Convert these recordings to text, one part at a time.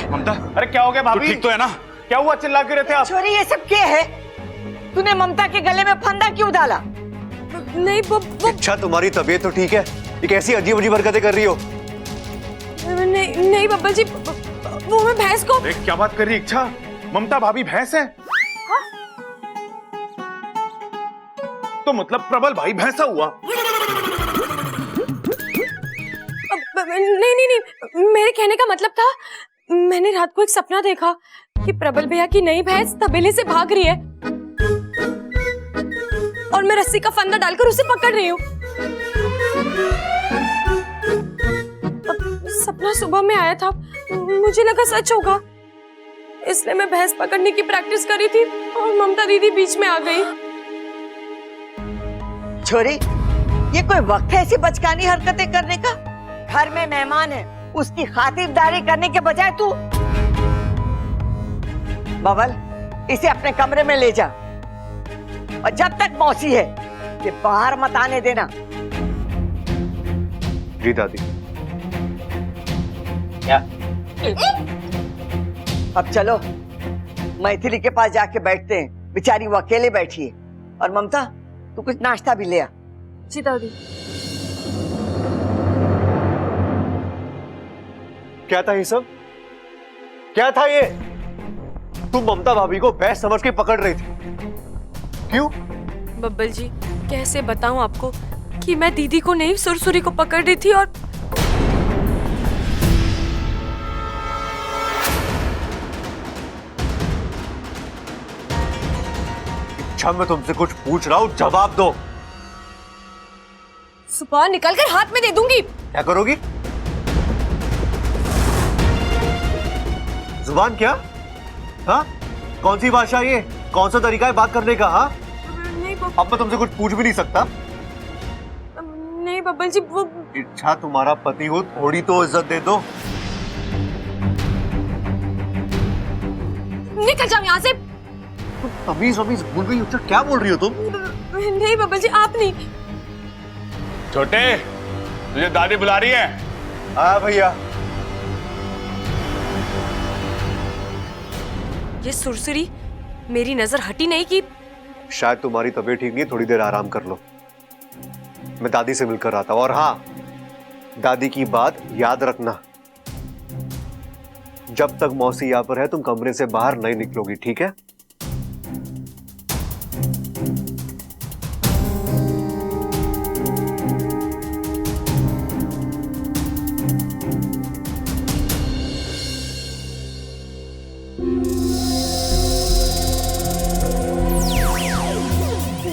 ममता, अरे क्या हो गया भाभी? ठीक तो है ना? क्या हुआ, चिल्ला क्यों रहे थे आप? छोरी, ये सब क्या है? तूने ममता के गले में फंदा क्यों डाला? नहीं वो अच्छा, तुम्हारी तबीयत तो ठीक है? ये कैसी अजीब अजीब हरकतें कर रही हो? नहीं बब्बल जी, वो मैं भैंस को। देख क्या बात कर रही इच्छा, ममता भाभी भैंस है? हाँ? तो मतलब प्रबल भाई भैंसा हुआ? नहीं, मेरे कहने का मतलब था, मैंने रात को एक सपना देखा कि प्रबल भैया की नई भैंस तबेले से भाग रही है और मैं रस्सी का फंदा डालकर उसे पकड़ रही हूँ। सपना सुबह में आया था, मुझे लगा सच होगा, इसलिए मैं भैंस पकड़ने की प्रैक्टिस करी थी और ममता दीदी बीच में आ गई। छोरी, ये कोई वक्त है ऐसी बचकानी हरकतें करने का? घर में मेहमान है, उसकी खातिरदारी करने के बजाय तू। बबल, इसे अपने कमरे में ले जा और जब तक मौसी है ये बाहर मत आने देना। जी दादी। क्या? अब चलो मैथिली के पास जाके बैठते हैं, बेचारी वो अकेले बैठी है। और ममता, तू कुछ नाश्ता भी ले आ। जी दादी। क्या था ये सब? क्या था ये? तुम ममता भाभी को भैंस समझ के पकड़ रही थी, क्यों? बब्बल जी, कैसे बताऊं आपको कि मैं दीदी को नहीं, सुरसुरी को पकड़ रही थी। और अच्छा, मैं तुमसे कुछ पूछ रहा हूँ, जवाब दो। सुबह निकलकर हाथ में दे दूंगी। क्या करोगी? जुबान क्या? हाँ, कौन सी भाषा ये? कौन सा तरीका है बात करने का? हाँ, नहीं अब मैं तुमसे कुछ पूछ भी नहीं सकता। नहीं बब्बल जी, वो इच्छा, तुम्हारा पति हो, थोड़ी तो इज्जत दे दो। निकल जाओ यहाँ से। तमीज वमीज भूल गई हो क्या? बोल रही हो तुम? नहीं बब्बल जी, आप नहीं। छोटे, तुझे दादी बुला रही है। हाँ भैया। ये सुरसुरी मेरी नजर हटी नहीं कि शायद तुम्हारी तबीयत ठीक नहीं, थोड़ी देर आराम कर लो। मैं दादी से मिलकर आता हूँ। और हाँ, दादी की बात याद रखना, जब तक मौसी यहाँ पर है तुम कमरे से बाहर नहीं निकलोगी, ठीक है?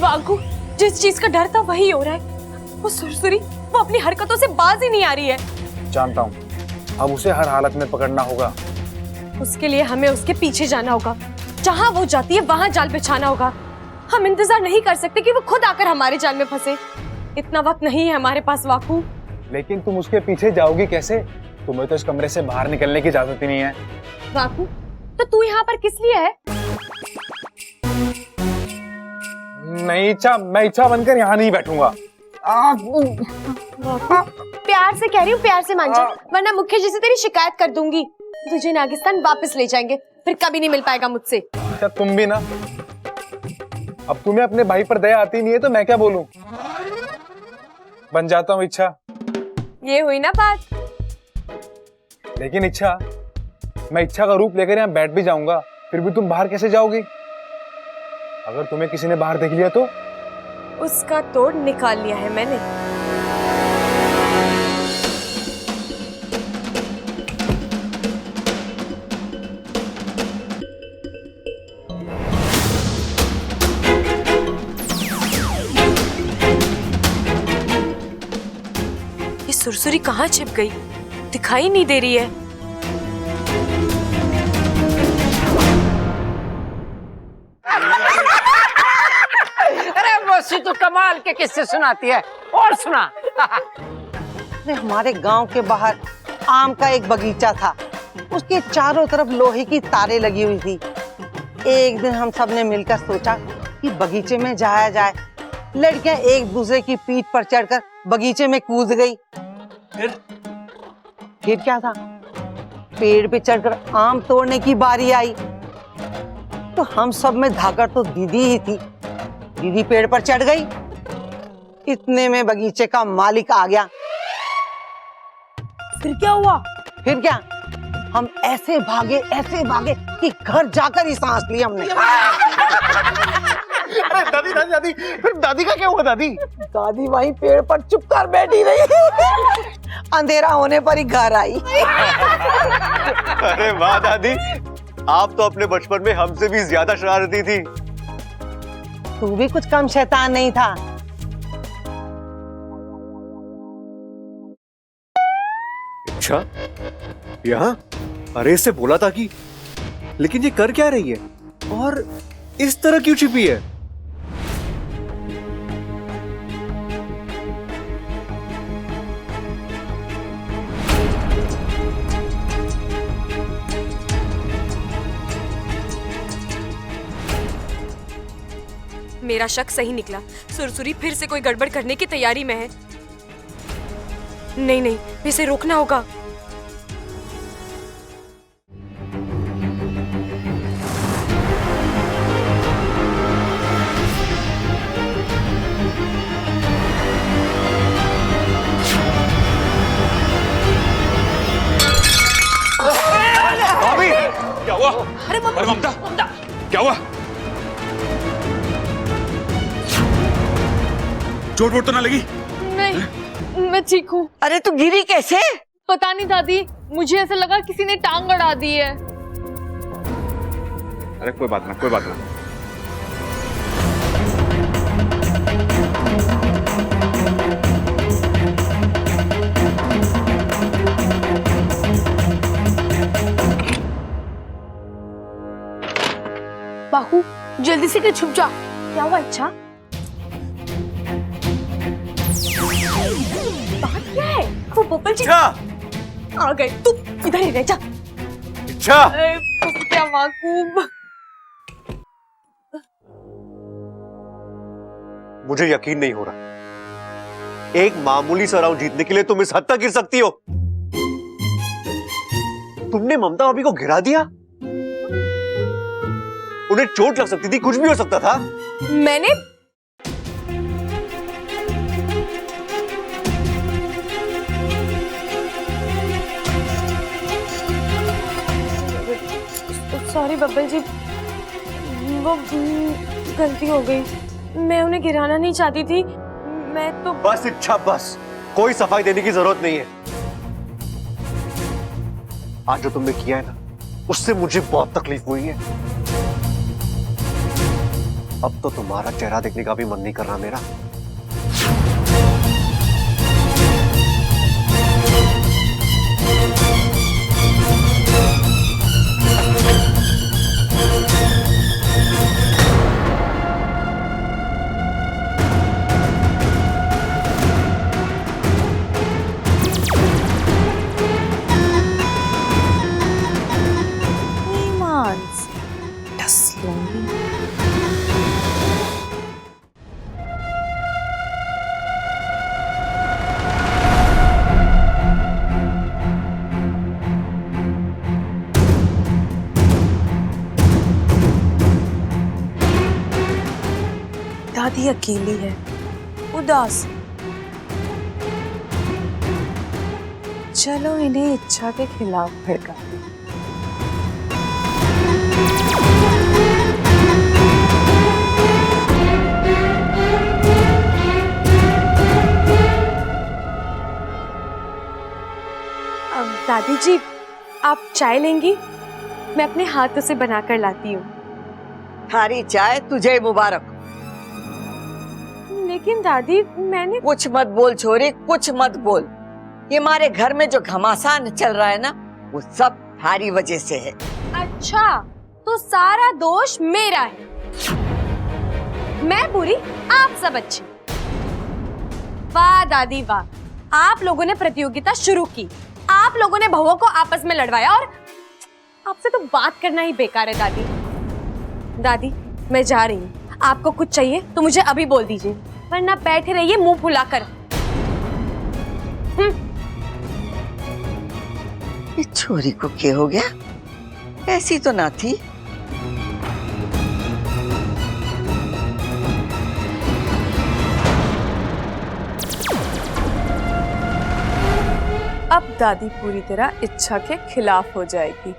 वागू, जिस चीज का डर था वही हो रहा है। वो सुरसुरी, वो अपनी हरकतों से बाज ही नहीं आ रही है। जानता हूँ, अब उसे हर हालत में पकड़ना होगा। उसके लिए हमें उसके पीछे जाना होगा, जहाँ वो जाती है वहाँ जाल बिछाना होगा। हम इंतजार नहीं कर सकते कि वो खुद आकर हमारे जाल में फंसे। इतना वक्त नहीं है हमारे पास वाकू। लेकिन तुम उसके पीछे जाओगी कैसे? तुम्हें तो इस कमरे से बाहर निकलने की इजाजत ही नहीं है। वाकू, तो तू यहाँ पर किस लिए है? नहीं इच्छा, मैं इच्छा बनकर यहाँ नहीं बैठूंगा। प्यार से कह रही हूँ, प्यार से मान जा, वरना मुख्य जी से तेरी शिकायत कर दूंगी। तुझे नागिस्तान वापस ले जाएंगे, फिर कभी नहीं मिल पाएगा मुझसे। क्या तुम भी ना? अब तुम्हें अपने भाई पर दया आती नहीं है तो मैं क्या बोलूं? बन जाता हूँ इच्छा। ये हुई ना बात। लेकिन इच्छा, मैं इच्छा का रूप लेकर यहाँ बैठ भी जाऊंगा, फिर भी तुम बाहर कैसे जाओगी? अगर तुम्हें किसी ने बाहर देख लिया तो? उसका तोड़ निकाल लिया है मैंने। ये सुरसुरी कहाँ छिप गई? दिखाई नहीं दे रही है। तो कमाल के किस्से सुनाती है। और सुना। अरे हमारे गांव के बाहर आम का एक बगीचा था, उसके चारों तरफ लोहे की तारें लगी हुई थी। एक दिन हम सब ने मिलकर सोचा कि बगीचे में जाया जाए। लड़कियां एक दूसरे की पीठ पर चढ़कर बगीचे में कूद गई। फिर क्या था, पेड़ पे चढ़कर आम तोड़ने की बारी आई तो हम सब में धाकर तो दीदी ही थी। दीदी पेड़ पर चढ़ गई, इतने में बगीचे का मालिक आ गया। फिर क्या हुआ? फिर क्या, हम ऐसे भागे कि घर जाकर ही सांस ली हमने। अरे दादी दादी दादी, फिर दादी का क्या हुआ दादी? दादी वहीं पेड़ पर चुप कर बैठी रही। अंधेरा होने पर ही घर आई। अरे वाह दादी, आप तो अपने बचपन में हमसे भी ज्यादा शरारती थी। तू भी कुछ कम शैतान नहीं था। अच्छा, यहाँ? अरे इससे बोला था कि, लेकिन ये कर क्या रही है और इस तरह क्यों छिपी है? मेरा शक सही निकला। सुरसुरी फिर से कोई गड़बड़ करने की तैयारी में है। नहीं, इसे रोकना होगा। भाभी, क्या हुआ? अरे ममता, क्या हुआ? चोट वोट तो ना लगी? नहीं, मैं ठीक हूँ। अरे तू गिरी कैसे? पता नहीं दादी, मुझे ऐसा लगा किसी ने टांग अड़ा दी है। अरे कोई बात ना। बाहू, जल्दी से के छुप जा। क्या हुआ? अच्छा बात क्या है? वो बबल जी आ गए। तू इधर ही रह जा। इच्छा, क्या माकूब। मुझे यकीन नहीं हो रहा, एक मामूली सा राउंड जीतने के लिए तुम इस हद तक गिर सकती हो? तुमने ममता भाभी को गिरा दिया? उन्हें चोट लग सकती थी, कुछ भी हो सकता था। मैंने सॉरी बब्बल जी, वो गलती हो गई। मैं उन्हें गिराना नहीं चाहती थी। मैं तो बस इच्छा, बस कोई सफाई देने की जरूरत नहीं है। आज जो तुमने किया है ना, उससे मुझे बहुत तकलीफ हुई है। अब तो तुम्हारा चेहरा देखने का भी मन नहीं कर रहा मेरा। दादी अकेली है, उदास। चलो इन्हें इच्छा के खिलाफ भड़काते हैं। दादी जी, आप चाय लेंगी? मैं अपने हाथों से बनाकर लाती हूँ। थारी चाय तुझे मुबारक। लेकिन दादी, मैंने कुछ मत बोल छोरी, कुछ मत बोल। ये हमारे घर में जो घमासान चल रहा है ना, वो सब थारी वजह से है। अच्छा, तो सारा दोष मेरा है। मैं बुरी, आप सब अच्छे। वाह दादी वाह, आप लोगों ने प्रतियोगिता शुरू की, आप लोगों ने बहुओं को आपस में लड़वाया, और आपसे तो बात करना ही बेकार है दादी। दादी, मैं जा रही हूँ। आपको कुछ चाहिए तो मुझे अभी बोल दीजिए, वरना बैठे रहिए मुंह फुलाकर। ये छोरी को क्या हो गया? ऐसी तो ना थी। अब दादी पूरी तरह इच्छा के खिलाफ हो जाएगी।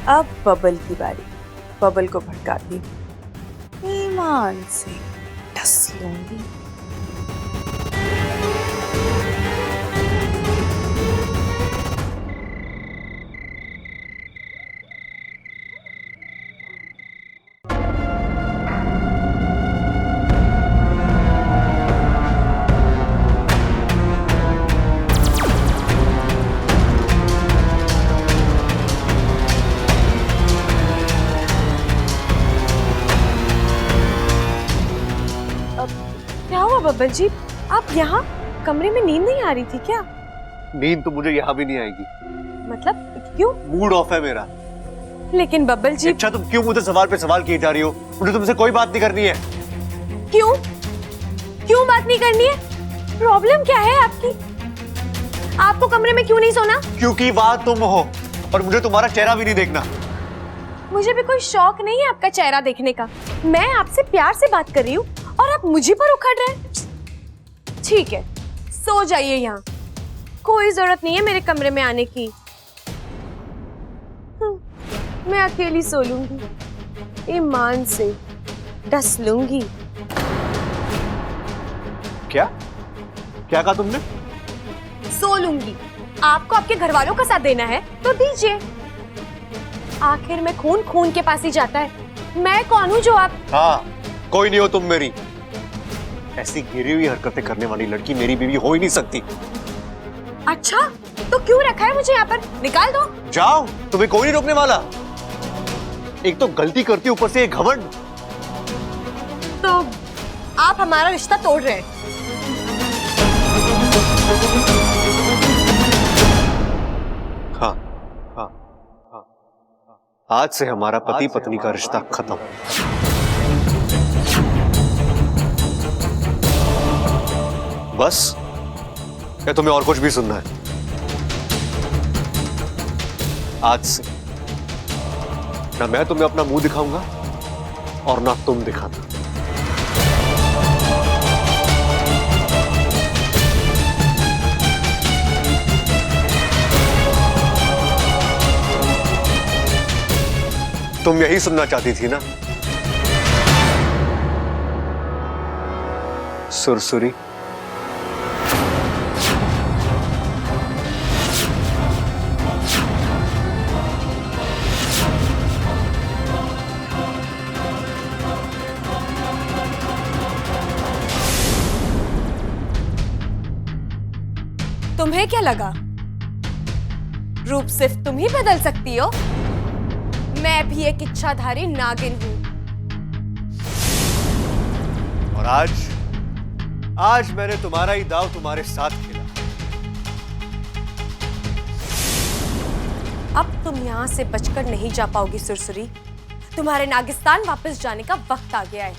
अब बबल की बारी। बबल को भड़काती ईमान से डस लूंगी। क्या हुआ बब्बल जी? आप यहाँ कमरे में नींद नहीं आ रही थी क्या? नींद तो मुझे यहाँ भी नहीं आएगी। मतलब क्यों? मूड ऑफ है मेरा। लेकिन बब्बल जी। अच्छा तुम क्यों मुझे सवाल पे सवाल किए जा रही हो? मुझे तुमसे कोई बात नहीं करनी है। क्यों? क्यों बात नहीं करनी है? प्रॉब्लम क्या है आपकी? आपको कमरे में क्यों नहीं सोना? क्योंकि वहां तुम हो और मुझे तुम्हारा चेहरा भी नहीं देखना। मुझे भी कोई शौक नहीं है आपका चेहरा देखने का। मैं आपसे प्यार से बात कर रही हूँ और आप मुझे पर उखड़ रहे हैं। ठीक है, सो जाइए यहाँ। कोई जरूरत नहीं है मेरे कमरे में आने की। मैं अकेली सो लूंगी, ईमान से डस लूंगी। क्या क्या कहा तुमने? सो लूंगी। आपको आपके घर वालों का साथ देना है तो दीजिए। आखिर में खून खून के पास ही जाता है। मैं कौन हूँ जो आप? हाँ, कोई नहीं हो तुम मेरी। ऐसी गिरी हुई हरकतें करने वाली लड़की मेरी बीवी हो ही नहीं सकती। अच्छा, तो क्यों रखा है मुझे यहाँ पर? निकाल दो। जाओ, तुम्हें कोई नहीं रोकने वाला। एक तो गलती करती ऊपर से एक घमंड। तो आप हमारा रिश्ता तोड़ रहे हैं। हाँ, हाँ, हाँ, हाँ। आज से हमारा पति पत्नी का रिश्ता खत्म। बस या तुम्हें और कुछ भी सुनना है? आज से ना मैं तुम्हें अपना मुंह दिखाऊंगा और ना तुम दिखाना। तुम यही सुनना चाहती थी ना? सुरसुरी। तुम्हें क्या लगा रूप सिर्फ तुम ही बदल सकती हो? मैं भी एक इच्छाधारी नागिन हूं। और आज मैंने तुम्हारा ही दाव तुम्हारे साथ खेला। अब तुम यहाँ से बचकर नहीं जा पाओगी सुरसुरी। तुम्हारे नागिस्तान वापस जाने का वक्त आ गया है।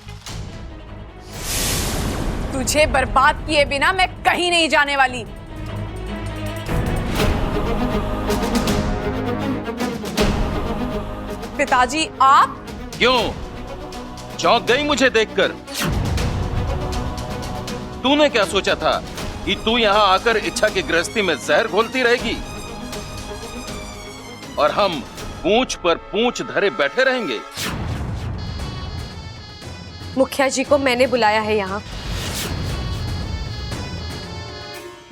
तुझे बर्बाद किए बिना मैं कहीं नहीं जाने वाली। पिताजी आप? क्यों चौंक गई मुझे देखकर? तूने क्या सोचा था कि तू यहां आकर इच्छा की गृहस्थी में जहर घोलती रहेगी और हम पूंछ पर पूंछ धरे बैठे रहेंगे? मुखिया जी को मैंने बुलाया है यहाँ।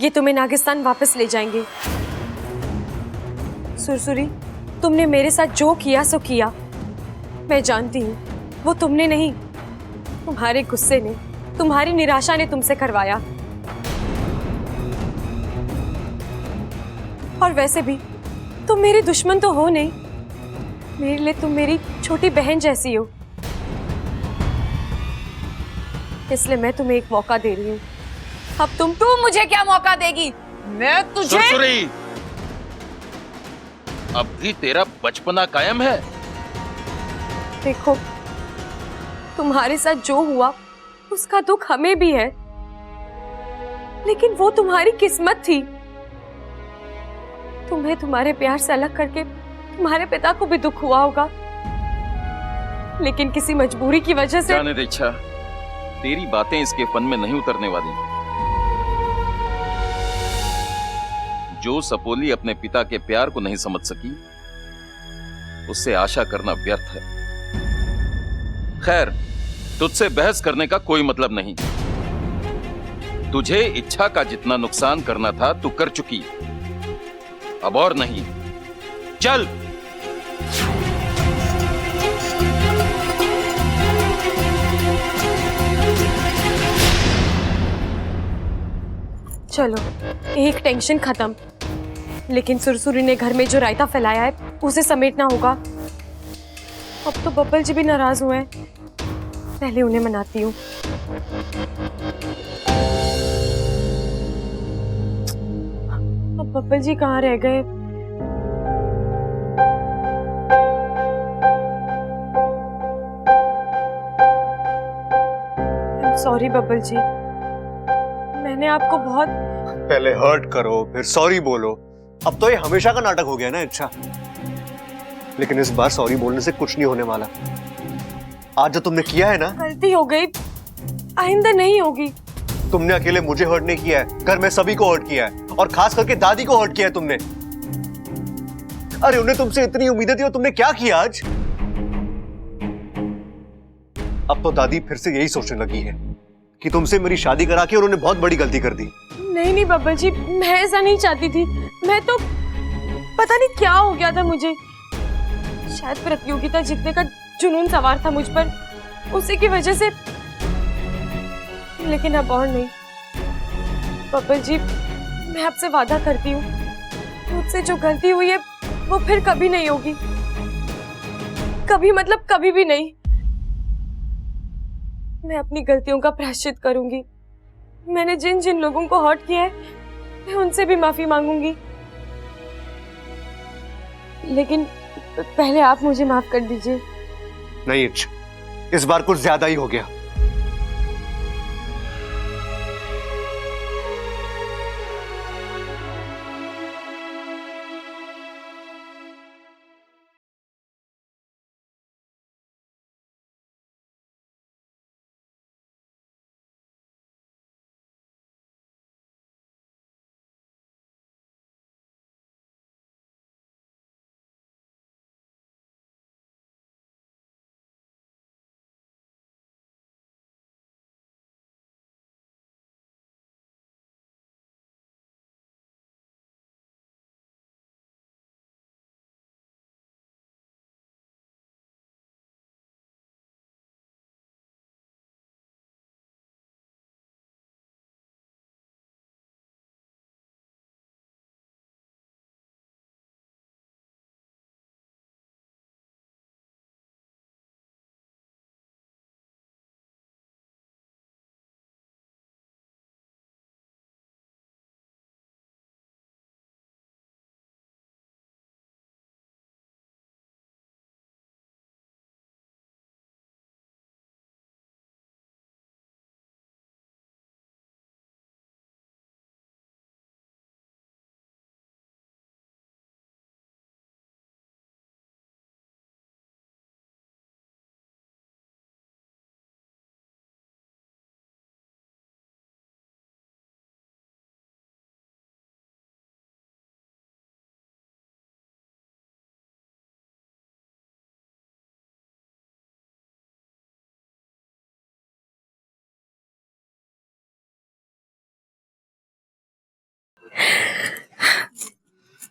ये तुम्हें नागिस्तान वापस ले जाएंगे। सुरसुरी, तुमने मेरे साथ जो किया सो किया। मैं जानती हूँ वो तुमने नहीं, तुम्हारे गुस्से ने, तुम्हारी निराशा ने तुमसे करवाया। और वैसे भी तुम मेरी दुश्मन तो हो नहीं। मेरे लिए तुम मेरी छोटी बहन जैसी हो। इसलिए मैं तुम्हें एक मौका दे रही हूँ। अब तुम मुझे क्या मौका देगी? मैं तुझे। सुरसुरी, अब भी तेरा बचपना कायम है? देखो, तुम्हारे साथ जो हुआ उसका दुख हमें भी है, लेकिन वो तुम्हारी किस्मत थी। तुम्हें तुम्हारे प्यार से अलग करके तुम्हारे पिता को भी दुख हुआ होगा, लेकिन किसी मजबूरी की वजह से। जाने दे इच्छा, तेरी बातें इसके फन में नहीं उतरने वाली। जो सपोली अपने पिता के प्यार को नहीं समझ सकी, उससे आशा करना व्यर्थ है। खैर, तुझसे बहस करने का कोई मतलब नहीं। तुझे इच्छा का जितना नुकसान करना था तू कर चुकी, अब और नहीं। चल। चलो, एक टेंशन खत्म, लेकिन सुरसुरी ने घर में जो रायता फैलाया है उसे समेटना होगा। अब तो बब्बल जी भी नाराज हुए हैं, पहले उन्हें मनाती हूँ। अब बब्बल जी कहाँ रह गए? सॉरी बब्बल जी, मैंने आपको बहुत। पहले हर्ट करो फिर सॉरी बोलो। अब तो ये हमेशा का नाटक हो गया ना इच्छा। लेकिन इस बार सॉरी बोलने से कुछ नहीं होने वाला। आज जो तुमने किया है ना, गलती हो गई, आइंदा नहीं होगी। तुमने अकेले मुझे हर्ट नहीं किया है, घर में सभी को हर्ट किया है, और खास करके दादी को हर्ट किया है तुमने। अरे उन्हें तुमसे इतनी उम्मीदें थी और तुमने क्या किया आज? अब तो दादी फिर से यही सोचने लगी है कि तुमसे मेरी शादी करा के उन्होंने बहुत बड़ी गलती कर दी। नहीं नहीं बब्बल जी, मैं ऐसा नहीं चाहती थी। मैं तो पता नहीं क्या हो गया था मुझे, शायद प्रतियोगिता जीतने का जुनून सवार था मुझ पर, उसी की वजह से। लेकिन अब और नहीं बब्बल जी, मैं आपसे वादा करती हूँ, मुझसे जो गलती हुई है वो फिर कभी नहीं होगी। कभी मतलब कभी भी नहीं। मैं अपनी गलतियों का प्रायश्चित करूंगी। मैंने जिन जिन लोगों को हर्ट किया है, मैं उनसे भी माफी मांगूंगी। लेकिन पहले आप मुझे माफ कर दीजिए। नहीं इच्छा, इस बार कुछ ज्यादा ही हो गया।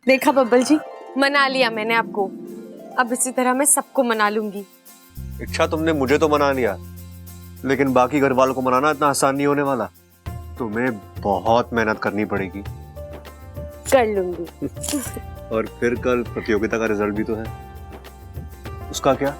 देखा बब्बल जी, मना लिया मैंने आपको। अब इसी तरह मैं सबको मना लूंगी। इच्छा, तुमने मुझे तो मना लिया, लेकिन बाकी घर वालों को मनाना इतना आसान नहीं होने वाला। तुम्हें बहुत मेहनत करनी पड़ेगी। कर लूंगी। और फिर कल प्रतियोगिता का रिजल्ट भी तो है, उसका क्या?